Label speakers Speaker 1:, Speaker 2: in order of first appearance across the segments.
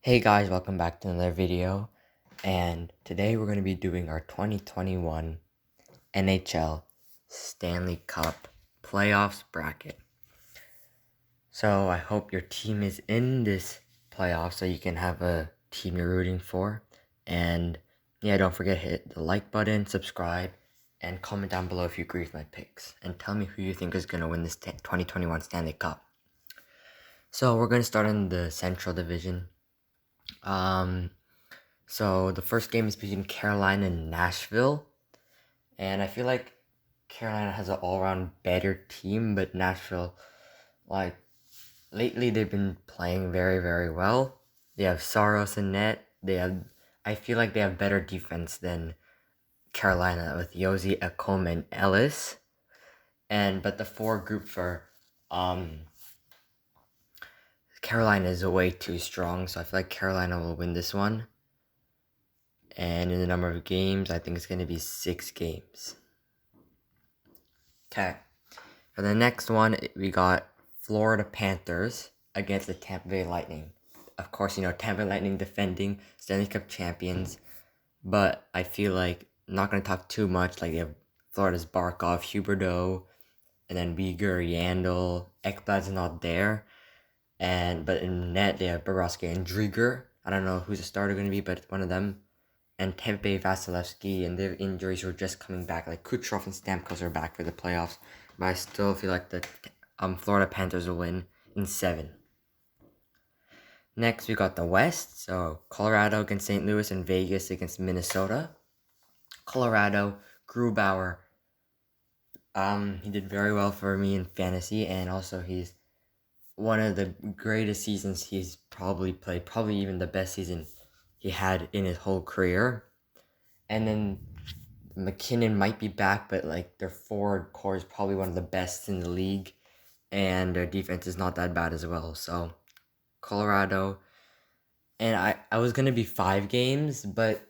Speaker 1: Hey guys, welcome back to another video. And today we're going to be doing our 2021 NHL Stanley Cup playoffs bracket. So I hope your team is in this playoff so you can have a team you're rooting for. And yeah, don't forget to hit the like button, subscribe, and comment down below if you agree with my picks. And tell me who you think is going to win this 2021 Stanley Cup. So we're going to start in the Central Division. So the first game is between Carolina and Nashville. And I feel like Carolina has an all-around better team, but Nashville, like, lately they've been playing very, very well. They have Saros in net. I feel like they have better defense than Carolina with Josi, Ekholm, and Ellis. But the forward group for Carolina is way too strong, so I feel like Carolina will win this one. And in the number of games, I think it's going to be 6 games. Okay. For the next one, we got Florida Panthers against the Tampa Bay Lightning. Of course, Tampa Bay Lightning defending Stanley Cup champions. But I feel like I'm not going to talk too much. Like, they have Florida's Barkov, Huberdeau, and then Weegar, Yandel. Ekblad's not there. But in net, they have Bobrovsky and Drieger. I don't know who's the starter going to be, but it's one of them. And Tampa Bay Vasilevsky, and their injuries were just coming back. Like Kucherov and Stamkos are back for the playoffs. But I still feel like the Florida Panthers will win in 7. Next, we got the West. So Colorado against St. Louis and Vegas against Minnesota. Colorado, Grubauer. He did very well for me in fantasy, and also he's one of the greatest seasons he's probably played. Probably even the best season he had in his whole career. And then McKinnon might be back, but like their forward core is probably one of the best in the league, and their defense is not that bad as well. So Colorado, and I was gonna be 5 games, but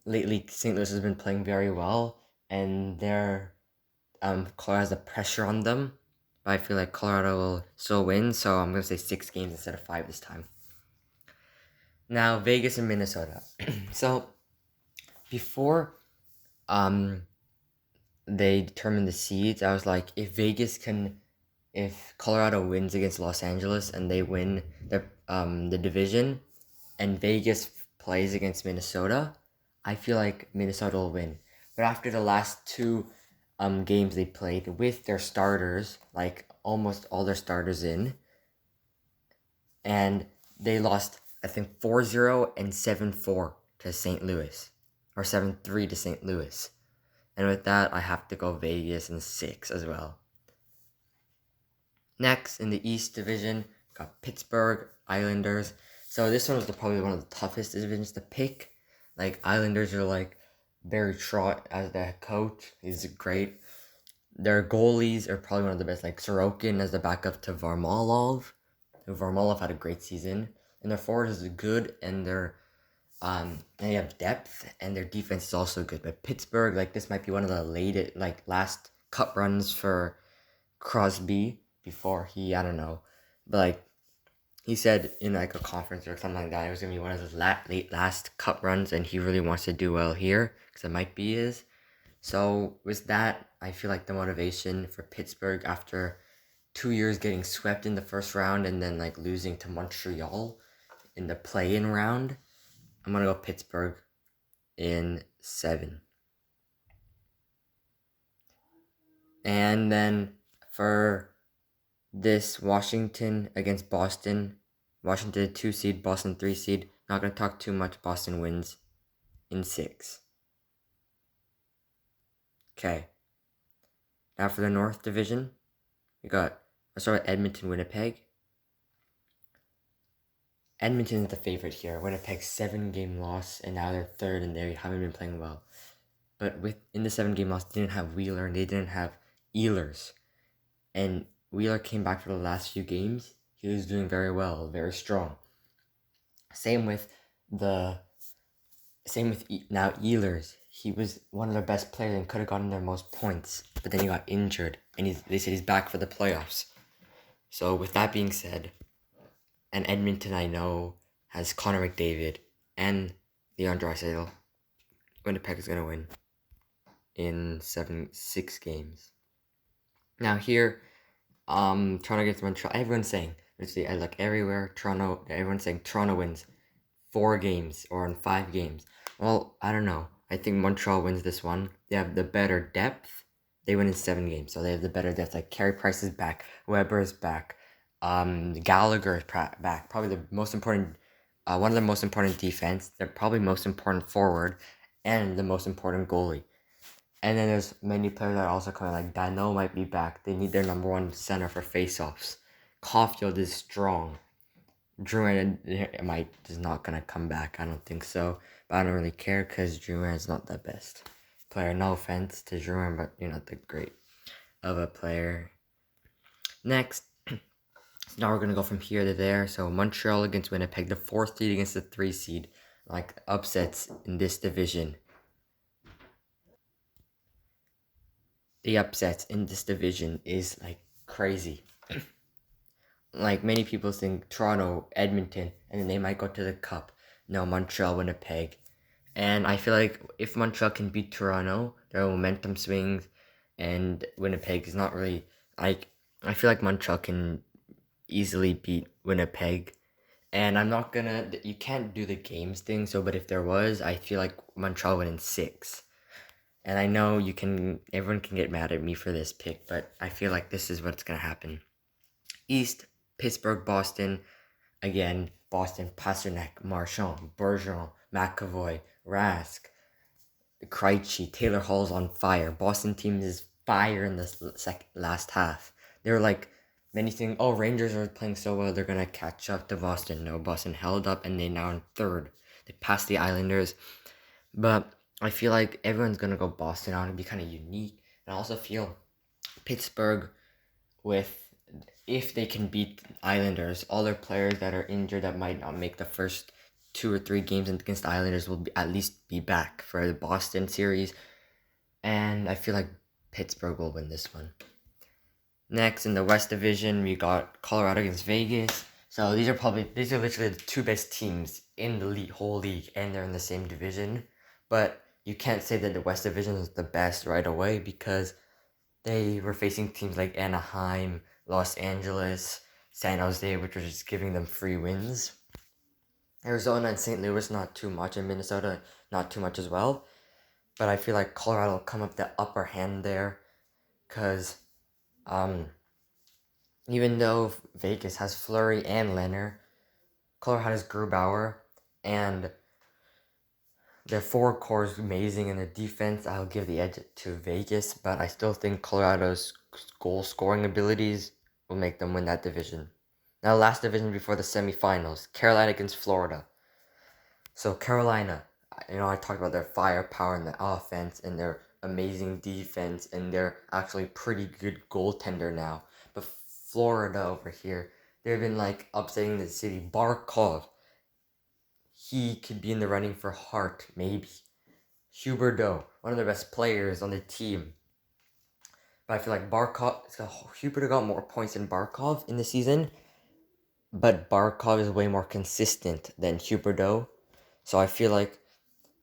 Speaker 1: lately St. Louis has been playing very well, and their Colorado has the pressure on them. But I feel like Colorado will still win, so I'm gonna say 6 games instead of 5 this time. Now Vegas and Minnesota. So before they determine the seeds, I was like, if Colorado wins against Los Angeles and they win the division, and Vegas plays against Minnesota, I feel like Minnesota will win. But after the last 2 games they played with their starters, like almost all their starters in, and they lost, I think, 4-0 and 7-4 to St. Louis, or 7-3 to St. Louis. And with that, I have to go Vegas in 6 as well. Next, in the East Division, got Pittsburgh, Islanders. So this one was probably one of the toughest divisions to pick. Like, Islanders are like Barry Trotz as the head coach. He's great. Their goalies are probably one of the best, like Sorokin as the backup to Varlamov. Varlamov had a great season. And their forward is good, and they have depth, and their defense is also good. But Pittsburgh, like, this might be one of the last cup runs for Crosby before he, I don't know, but like he said in like a conference or something like that, it was gonna be one of his last cup runs, and he really wants to do well here because it might be his. So with that, I feel like the motivation for Pittsburgh after 2 years getting swept in the first round and then like losing to Montreal in the play-in round, I'm gonna go Pittsburgh in 7. And then for this, Washington against Boston. Washington 2 seed, Boston 3 seed. Not going to talk too much. Boston wins in 6. Okay. Now for the North Division, let's start with Edmonton, Winnipeg. Edmonton is the favorite here. Winnipeg's 7-game loss, and now they're 3rd, and they haven't been playing well. But in the 7-game loss, they didn't have Wheeler, and they didn't have Ehlers. And Wheeler came back for the last few games. He was doing very well, very strong. Same with now Ehlers. He was one of their best players and could have gotten their most points, but then he got injured, and they said he's back for the playoffs. So with that being said, and Edmonton, I know has Connor McDavid and Leon Draisaitl. Winnipeg is going to win in 6 games. Now here, Toronto against Montreal. Everyone's saying, I look everywhere, everyone's saying Toronto wins 4 games or in 5 games. Well, I don't know. I think Montreal wins this one. They have the better depth. They win in 7 games, so they have the better depth. Like Carey Price is back, Weber is back, Gallagher is back. Probably the most important, one of the most important defense. They're probably most important forward, and the most important goalie. And then there's many players that are also coming. Like Dano might be back. They need their number 1 center for faceoffs. Caulfield is strong. Drouin is not gonna come back. I don't think so, but I don't really care because Drouin is not the best player. No offense to Drouin, but you're not the great of a player. Next, so now we're gonna go from here to there. So Montreal against Winnipeg, the 4th seed against the 3 seed, like upsets in this division. The upsets in this division is like crazy. Like many people think Toronto, Edmonton, and then they might go to the Cup. No, Montreal, Winnipeg. And I feel like if Montreal can beat Toronto, their momentum swings, and Winnipeg is not really like. I feel like Montreal can easily beat Winnipeg. And I'm not gonna. You can't do the games thing. So, but if there was, I feel like Montreal win in 6. And I know everyone can get mad at me for this pick, but I feel like this is what's gonna happen. East, Pittsburgh, Boston. Again, Boston, Pasternak, Marchand, Bergeron, McAvoy, Rask, Krejci, Taylor Hall's on fire. Boston team is fire in the last half. They were like, many think, oh, Rangers are playing so well, they're going to catch up to Boston. No, Boston held up, and they're now in 3rd. They passed the Islanders. But I feel like everyone's going to go Boston. I want to be kind of unique. And I also feel Pittsburgh if they can beat Islanders, all their players that are injured that might not make the first 2 or 3 games against the Islanders will at least be back for the Boston series. And I feel like Pittsburgh will win this one. Next, in the West Division, we got Colorado against Vegas. So these are literally the 2 best teams in the whole league, and they're in the same division. But you can't say that the West Division is the best right away because they were facing teams like Anaheim, Los Angeles, San Jose, which were just giving them free wins. Arizona and St. Louis, not too much, and Minnesota, not too much as well. But I feel like Colorado will come up the upper hand there, because even though Vegas has Fleury and Leonard, Colorado has Grubauer, and their forward core is amazing, and the defense, I'll give the edge to Vegas, but I still think Colorado's goal scoring abilities will make them win that division. Now, last division before the semifinals, Carolina against Florida. So Carolina, I talked about their firepower and the offense and their amazing defense and their actually pretty good goaltender now. But Florida over here, they've been like upsetting the city. Barkov, he could be in the running for Hart, maybe. Huberdeau, one of the best players on the team. But I feel like Huberdeau got more points than Barkov in the season. But Barkov is way more consistent than Huberdeau. So I feel like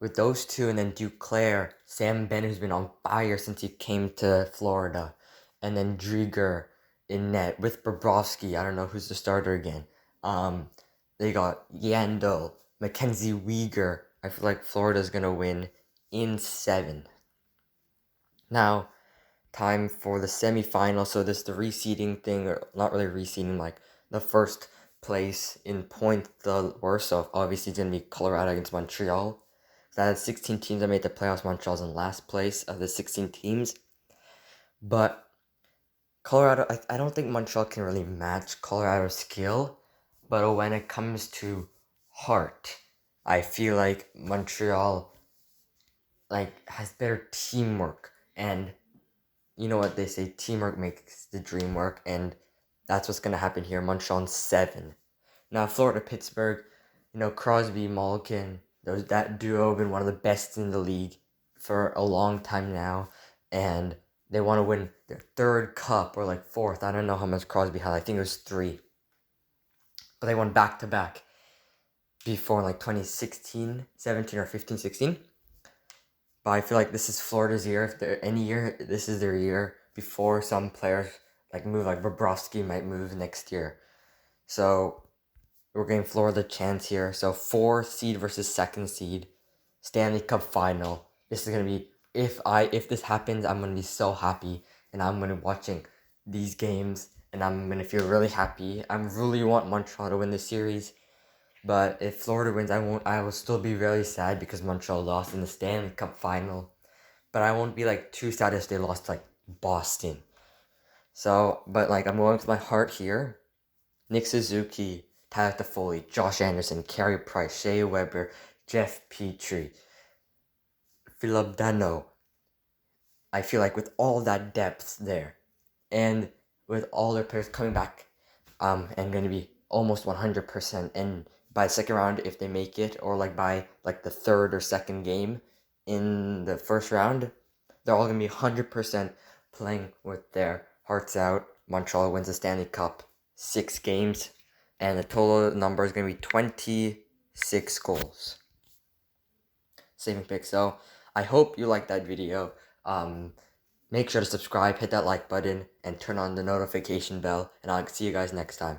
Speaker 1: with those two, and then Duclair, Sam Bennett, who's been on fire since he came to Florida, and then Drieger in net with Bobrovsky. I don't know who's the starter again. They got Yandel, Mackenzie Weegar. I feel like Florida's gonna win in 7. Now, time for the semifinal. So this the reseeding thing, or not really reseeding, like the first place in point, the worst. So obviously it's gonna be Colorado against Montreal. That had 16 teams that made the playoffs. Montreal's in last place of the 16 teams. But Colorado, I don't think Montreal can really match Colorado's skill. But when it comes to heart, I feel like Montreal has better teamwork. And you know what they say, teamwork makes the dream work. And that's what's going to happen here. Montreal in 7. Now, Florida, Pittsburgh, Crosby, Malkin, that duo have been one of the best in the league for a long time now, and they want to win their 3rd cup or 4th. I don't know how much Crosby had. I think it was 3, but they won back to back. before like 2016, 17, or 15, 16. But I feel like this is Florida's year. If there any year, this is their year before some players like move, like Bobrovsky might move next year. So we're giving Florida a chance here. So 4 seed versus 2nd seed, Stanley Cup final. This is gonna be if this happens, I'm gonna be so happy, and I'm gonna be watching these games, and I'm gonna feel really happy. I really want Montreal to win this series, but if Florida wins, I will still be really sad because Montreal lost in the Stanley Cup final. But I won't be like too sad if they lost to, like Boston. So, but like I'm going with my heart here. Nick Suzuki, Tyler Toffoli, Josh Anderson, Carey Price, Shea Weber, Jeff Petrie, Philip Dano. I feel like with all that depth there, and with all their players coming back, and going to be almost 100%, and by the second round, if they make it, or like by like the third or second game in the first round, they're all going to be 100% playing with their hearts out. Montreal wins the Stanley Cup, 6 games, and the total number is going to be 26 goals. Saving pick. So I hope you liked that video. Make sure to subscribe, hit that like button, and turn on the notification bell, and I'll see you guys next time.